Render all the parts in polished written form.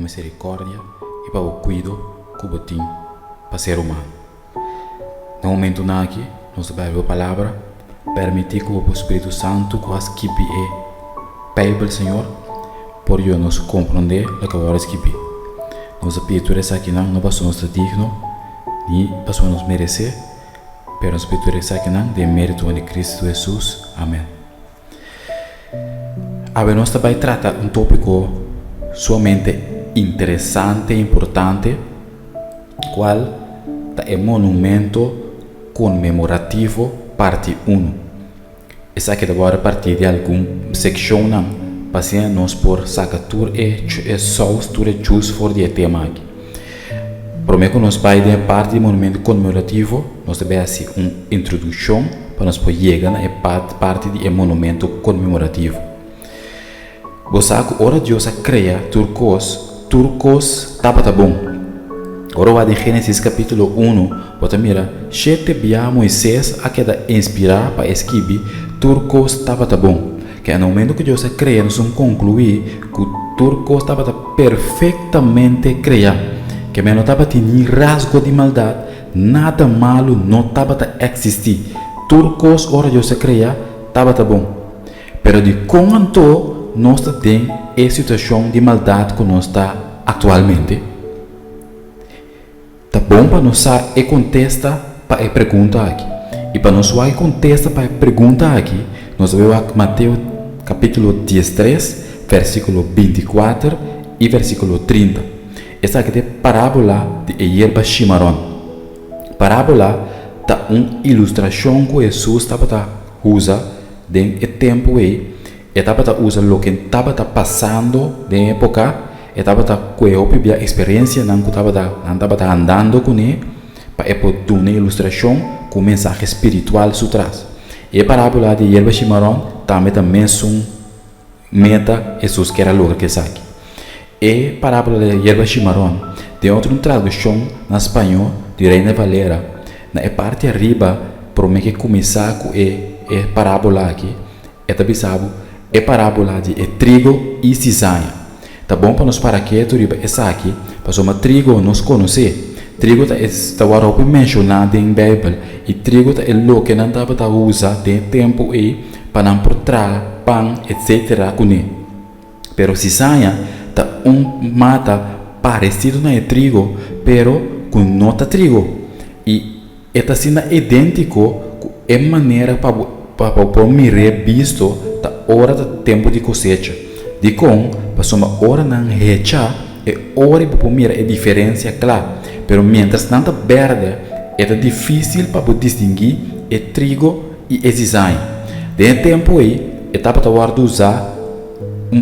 misericórdia e para o cuidado que você tem para ser humano. No momento aqui, nós vamos ver a palavra, permitir que o Espírito Santo quase que é Bíblia, Senhor, por eu nos compreender o que agora escrevi. Nós pedimos aqui não passamos digno, nem passamos merecer, mas nós pedimos aqui não de mérito de Cristo Jesus. Amém. Agora nós também tratar um tópico somente interessante e importante, qual é o monumento comemorativo parte 1. Essa aqui agora partir de alguma secção não, passamos por sacatur e saustura jus for de tema aqui. Prometo que nós vai de parte do monumento comemorativo, nós devemos fazer uma introdução para nós poder chegar na parte do monumento comemorativo. Você sabe que ora Deus cria turcos estava bom. Ora vai de Gênesis capítulo 1, você mira, sete bia Moisés a que inspirar para escrever turcos estava bom. Que no momento que Deus cria, nós vamos concluir que o turcos estava perfeitamente criado. Que não estava tendo rasgo de maldade, nada malo não estava a existir. Turcos ora Deus cria, estava bom. Pero de quanto nós temos a situação de maldade que nós está atualmente, tá bom para nós e contesta para a pergunta aqui. E para nós e contesta para a pergunta aqui, nós vemos Mateus capítulo 13, versículo 24 e versículo 30. Essa aqui é a parábola de Yerba Chimarrón. Parábola é uma ilustração que Jesus estava usa no tempo aí. Estava usando o que estava passando na época, estava com a experiência que estava andando com ele, para poder dar uma ilustração com mensagem espiritual por trás. E a parábola de Yerba Chimarrón também menciona meta Jesus que era logo que sabe. E a parábola de Yerba Chimarrón tem outra tradução na espanhol de Reina Valera. Na parte arriba, promete começar com a parábola aqui. É também sabe a parábola de trigo e cizaña. Tá bom para nós para que tu riba essa aqui, para somar trigo nós conhecer. Trigo está agora mencionado em Bíblia e trigo é o que não estava a usar de tempo aí para não portar pão, etc. com ele. Pero cizaña tá mata parecido na trigo, pero com nota trigo e está sendo idêntico é maneira para mirar visto da hora do tempo de cosecha. De com passou uma hora na recha e hora para mirar a diferença claro, pero mientras tanto verde é difícil para distinguir o trigo e a cizaña. De tempo aí etapa para usar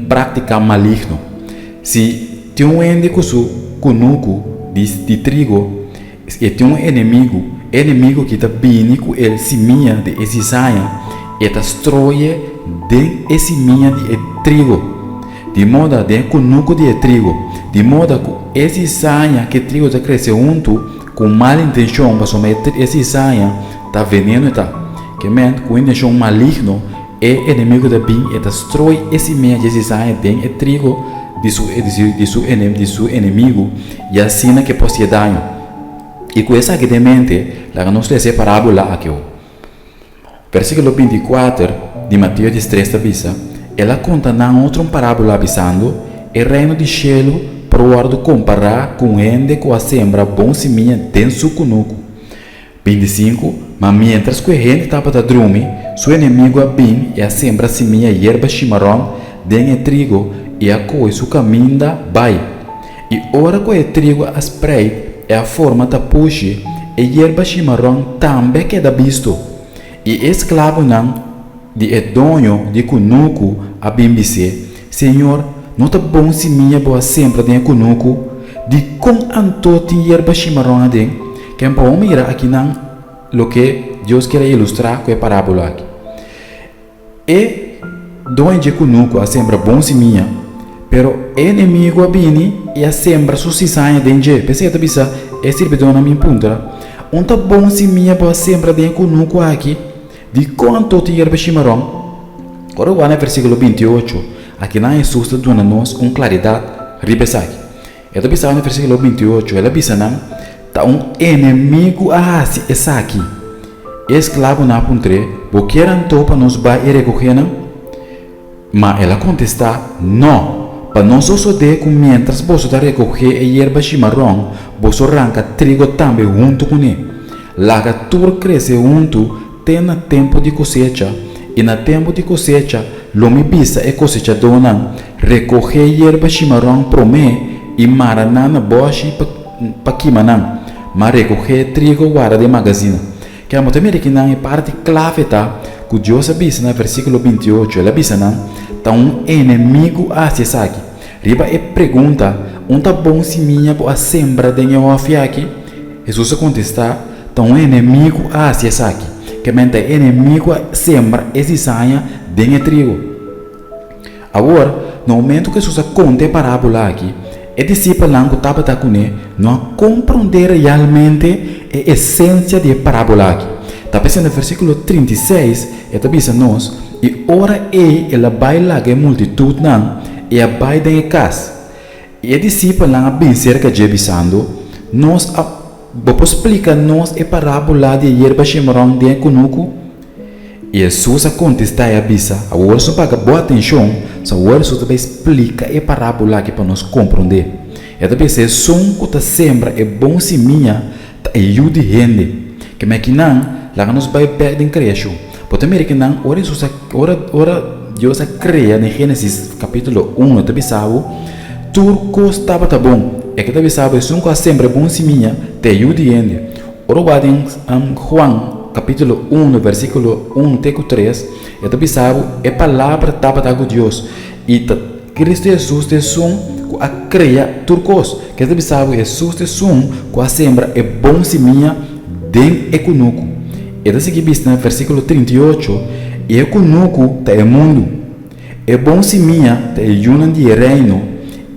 prática maligno. Se tem ende com conuco de trigo, e tem inimigo que está bem com ele seminha de cizaña, e destrói de seminha de trigo, de modo de conuco de trigo, de modo que esse cizaña que trigo está crescendo junto com mal intenção, para somente esse cizaña está veneno que mente com intenção maligno, é inimigo da bem e destrói esse seminha de cizaña de trigo de seu inimigo e assim que pode dano. E com essa aqui de mente, lá nós lemos a parábola aqui. Versículo 24 de Mateus 13 avisa, ela conta na outra parábola avisando, o reino de céu provado comparar com ende que a sembra bom seminha dentro do conuco. 25, mas mientras que a gente estava a dormir, seu inimigo a bem e a sembra seminha Yerba Chimarrón dentro do trigo e a coisa caminho vai. E ora que o trigo a spray é a forma da puxe, e Yerba Chimarrón também queda visto. E escravo não de dono de conuco a bem dizer, Senhor, não está bom se minha boa sempre dentro conuco, de com antote Yerba Chimarrón dentro, que é bom mirar aqui não, o que Deus quer ilustrar com a parábola aqui. E dono de conuco a sembra bom se minha, pero inimigo a bini e a sembra su cizaña dentro, pensei que bisa é servidor na minha punta, não está bom se minha boa sembra dentro conuco aqui, de quanto te Yerba Chimarrón. Agora, no versículo 28, aqui na Jesus está dando-nos uma claridade ribesaki. Ela bisa no versículo 28, ela bisa não, tá inimigo assim, essa aqui. Esclavo na puntre, bo queran topa nos vai e recoger não? Mas ela contesta, não. Para nós suceder que mientras você está recoger a erva chimarrão, você arranca trigo também junto com ele. Laga tudo cresce junto, tem no tempo de cosecha, e no tempo de cosecha, lomi bisa e cosecha dona, recoger a erva chimarrão para mim, e maranana boshi para quimanang, mas recoger trigo guarda de magazina. Que a motamere que não é parte clave tá, que Deus avisa no versículo 28, ela avisa não, tá inimigo assim aqui. Riba e pergunta, tá bom se minha boa sembra de Jeová aqui? Jesus contesta, tá inimigo assim aqui. Que mente inimigo sembra esse sanha de trigo. Agora, no momento que Jesus conta a parábola aqui, o discípulo que estava com ele não compreender realmente a essência da parábola aqui. Está pensando no versículo 36, ele diz a nós, e ora ela vai lá a multidão não, e vai da casa. E o discípulo não bem cerca de bisando, nós vamos explicar nós a parábola de erva chimarrão de conuco. E Jesus contesta a bisa, agora só paga boa atenção, só agora Jesus vai explicar a parábola aqui para nós compreender. E também se som que está sembra é bom se minha, tá ajuda gente, que me que não, lá nos vai perder em criação. Porque também que não, ora Deus cria em Gênesis capítulo 1, também sabe, tudo estava tá bom. É que também sabe, som que sembra é bom se minha, te ajuda gente. Ora vai em Juan capítulo 1, versículo 1 até 3, e também sabe, a palavra estava com Deus. E Cristo Jesus te som a criar turcos. Que também sabe, Jesus te som com a sembra é bom se minha, den econuco. E da seguir no versículo 38, e econuco tá é mundo. É bom se minha, tá é yunan de reino.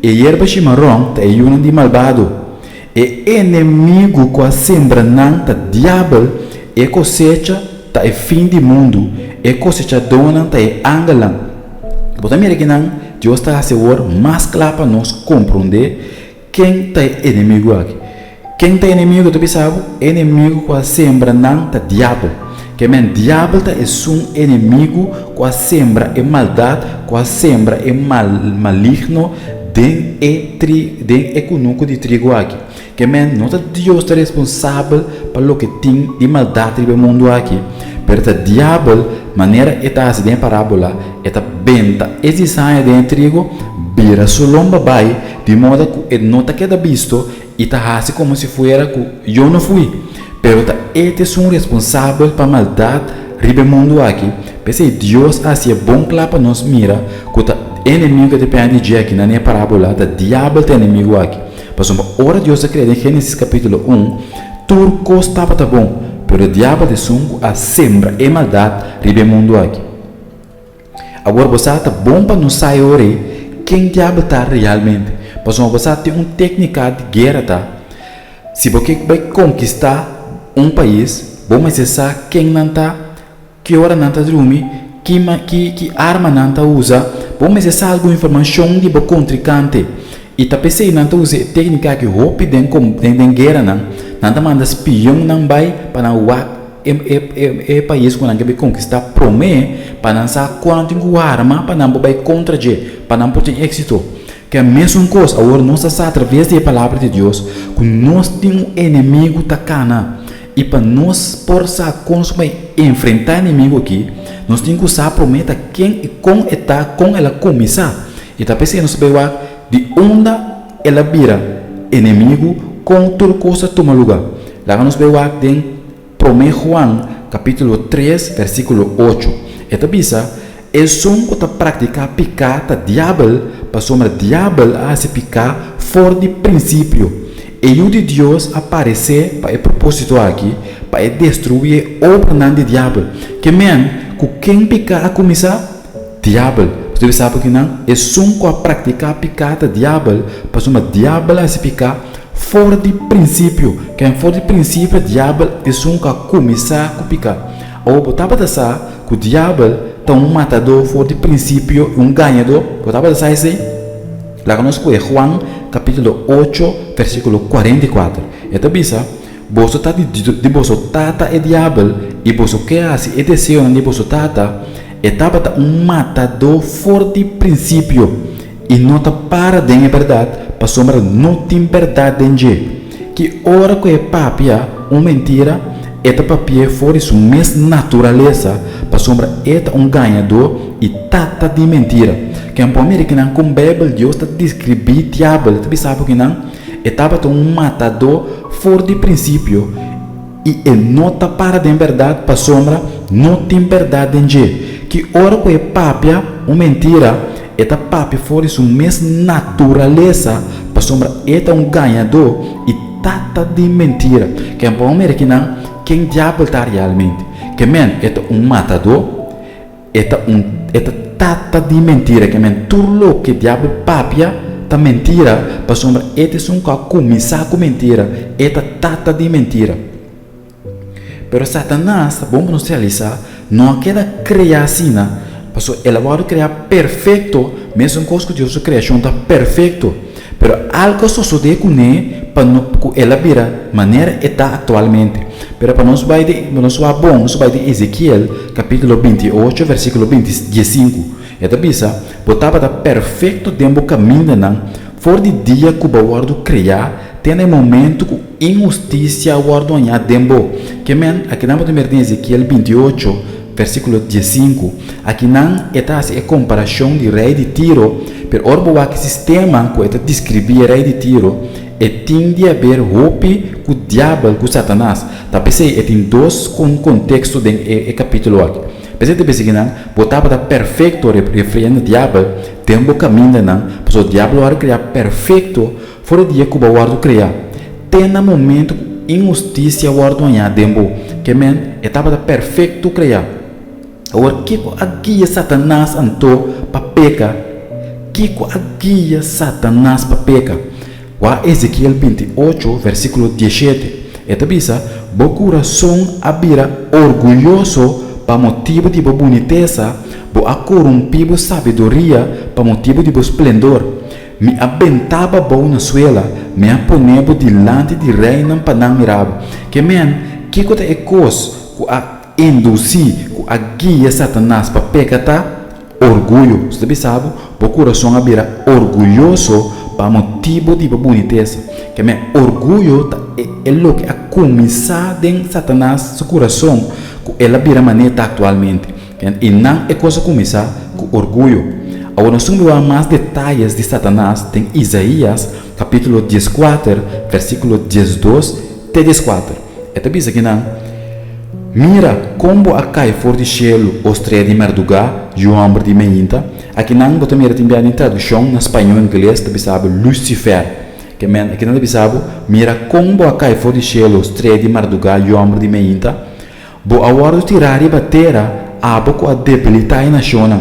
E erva chimarrão, tá é yunan de malvado. E inimigo com a sembra não tá diabo. E cosecha tá é fim do mundo. E cosecha dona tá é angalan. Bota mira que não, Deus está a seguro mais claro para nós compreender quem tá é inimigo aqui. Quem tá inimigo, tu sabe? Inimigo com a sembra não tá diabo. Que men diabo tá é um inimigo com a sembra é maldade, com a sembra é maligno den econômico de trigo aqui. Que men não tá Deus tá responsável pelo que tem de maldade no mundo aqui. Pero o diabo, maneira está assim em parábola, está benta esse sangue de trigo, vira sua lomba vai, de modo que ele não está queda visto e está assim como se fosse que eu não fui. Pero este é um responsável para maldade no mundo aqui. Porque Deus assim é bom claro para nós mira que o inimigo depende de aqui na minha parábola, o diabo é inimigo aqui. Por exemplo, ora Deus crê em Gênesis capítulo 1, tudo estava tá bom. Pero o diabo de sungo a sembra e maldade no mundo aqui. Agora você está bom para não sair ore quem diabo está realmente. Mas você tem uma técnica de guerra tá. Se você vai conquistar um país, bom mas sabe quem não está, que hora não está dormindo, que arma não está usa, bom mas sabe alguma informação de você contrincante. E tá pensei não está usa técnica que roupa dentro guerra não manda espião não vai para o país quando vai conquistar promê para não saber quanto tem arma para não vai contra para não ter êxito. Que é a mesma coisa agora nós está através da palavra de Deus que nós temos inimigo tacana e para nós consumir enfrentar inimigo aqui nós temos que usar prometa quem e com está com ela começar e tá pensando nós vai de onde ela vira inimigo com toda coisa toma lugar. Lá nós vemos em 1 Juan, capítulo 3, versículo 8. Esta bisa é som que pratica picar o diabo, para sombra diabo a se picar fora de princípio. E o de Deus aparecer para o propósito aqui, para destruir a obra do diabo. Que men, quem picar a começar? Diabo. Você sabe que não? É som que pratica picar o diabo, para sombra diabo a se picar fora de princípio. Quem fora de princípio, o diabo é um que começar a picar. Ou botava a pensar que o diabo é um matador fora de princípio, um ganhador. Botava a pensar assim. Lá que nós conhecemos Juan, capítulo 8, versículo 44. Esta bisa, você está de você tata e diabo, e você quer assim, e deseo de você tata, estava matador fora de princípio, e não está para de verdade, para sombra não tem verdade em dia. Que hora que é papia, mentira, esta papia fora de sua mesma natureza, para sombra é ganhador e tata de mentira. Que é um pomero que não com Bíblia, Deus está descrevendo diabo, você sabe que não? Estava matador fora de princípio, e não está para de verdade, para sombra não tem verdade em dia. Que hora que é papia, mentira, esta papia fora de sua mesma natureza, para sombra é ganhador e tata de mentira. Que é um pomero que não, quem diabo está realmente? Que men é matador, é tata de mentira, que men tudo que diabo papia tá mentira, para sombra este é começar com mentira, é tata de mentira. Pero Satanás, vamos nos realizar, não quer criar assim, porque ele vai criar perfeito, mesmo com que Deus criação está perfeito. Pero algo sucede com ele para ela vira maneira está atualmente. Pero para nós vai de Ezequiel capítulo 28 versículo 25. Esta bisa botava da perfeito tempo caminho não for de dia que o guardo criar tem momento que injustiça guardo anha tempo. Que men aqui não podemos ver Ezequiel 28 versículo 15. Aqui não está a comparação de rei de Tiro, pero orbo que sistema que está descrever rei de Tiro e tem a haver hope com o diabo, com Satanás. Tá pensei tem dois contextos do capítulo aqui. Pensei de pensar que não botava da perfeito referindo ao diabo, tempo caminho não, porque o diabo vai criar perfeito fora dia que o guardo criar. Tem no momento injustiça guardo anha tempo, que men estava da perfeito criar. Agora, que a guia Satanás antou para pecar? Que a guia Satanás para pecar? O Ezequiel 28, versículo 17. Esta bisa, o coração abira orgulhoso para motivo de boniteza, a corrompido sabedoria para motivo de esplendor. Me abentava boa na suela, me aponebo dilante de reina para não mirar. Que men, que é coisa que a induzir, que a guia Satanás para pecar, orgulho. Você sabe, o coração abira orgulhoso para motivo de boniteza. Que men, orgulho é o que a começar de Satanás seu coração, que ela vira maneira atualmente. E não é coisa começar com orgulho. Agora nós vamos ver mais detalhes de Satanás em Isaías, capítulo 14, versículo 12 até 14. Esta bisa aqui não. Mira como a cai for de cielo, os três de madrugada, e o homem de meinta. Aqui não, botam mira também em tradução na espanhol e inglês, também sabe Lucifer. Que men, aqui não sabe, mira como a cai for de cielo, os três de madrugada, e o homem de meinta. Bo a hora de tirar e bater, a boca a debilitar na chona.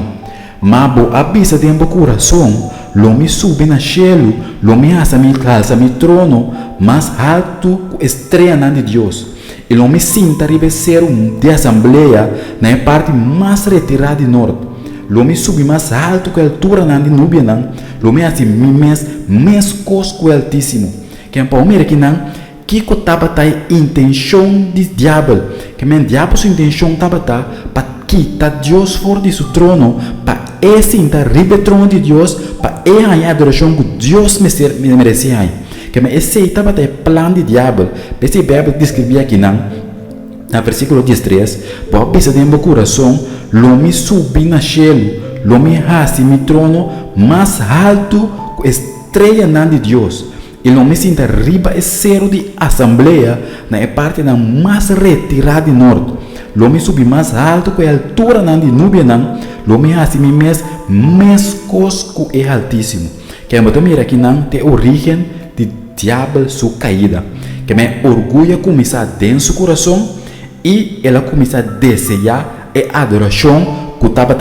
Mas bo abisa de meu coração, lo me sube na cielo, lo me asa mi calça mi trono, mais alto que estrela de Deus. E lo me sinta ribecer de assembleia na parte mais retirada do norte. Lo me sube mais alto que a altura de nuvem, lo me asa mi mais cosco altíssimo. Que é para mim que não, que estava a intenção de diabo, que men diabo sua intenção estava para quitar Deus fora de seu trono, para sentar ribe trono de Deus, para a adoração que Deus merecia. Que men esse estava o plano de diabo. Esse Bíblia descrevia aqui não, no versículo 13, para pensar em meu coração, lo me subi na cielo, lo me hace mi trono mais alto que estrela de Deus. E não me sinta riba cero de assembleia na parte na mais retirada do norte. Lo me subi mais alto que a altura de nuvem, lo me hace mi mais cosco é altíssimo. Que é também aqui não tem origem de diabo sua caída. Que me orgulho começar dentro do coração e ela começa a desejar a adoração que estava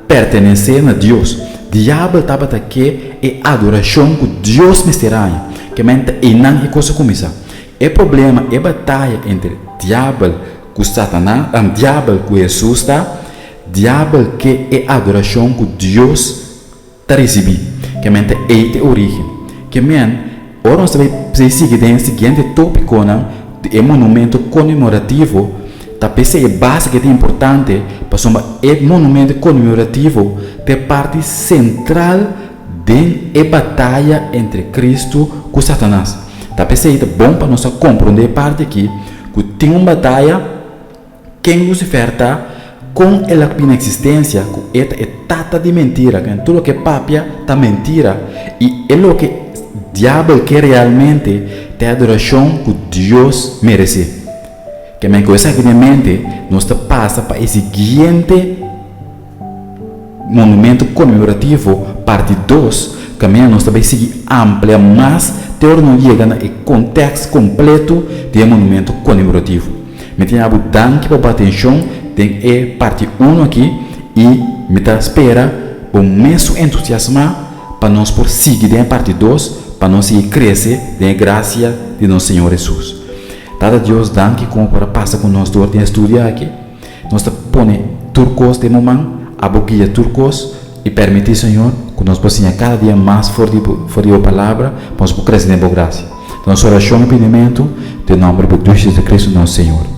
pertencendo a Deus. Diabo estava aqui a adoração que Deus me será. Que mente e não é coisa começar. É problema, é batalha entre diabo com Satanás, diabo com Jesus, diabo que é adoração que Deus está recebendo. Que mente é a origem. que agora nós vamos seguir no seguinte tópico, é monumento comemorativo. Talvez é base que é importante, mas é monumento comemorativo é parte central da batalha entre Cristo e Satanás. Talvez é bom para nós compreender a parte aqui, que tem uma batalha que Lucifer está com ela na existência, que é tata de mentira, que tudo que é papia está mentira, e é o que o diabo quer realmente ter a adoração que Deus merece. Que me coisa que mente nós passa para esse seguinte monumento comemorativo, parte 2, que nós também seguir amplia, mas teor não chega no contexto completo do monumento comemorativo. Me tem a botar que para atenção tem a parte 1 aqui e me está espera o mesmo entusiasmo para nós por seguir a parte 2, para nós seguir crescer da graça de nosso Senhor Jesus. Dada Deus danke como para passar conosco durante a estudar aqui. Nós põe turcos de momento, a boquinha turcos e permitir, Senhor, que nós possamos cada dia mais forte a palavra, para nós crescer em boa graça. Nossa oração e pedimento, em nome de Jesus Cristo, nosso Senhor.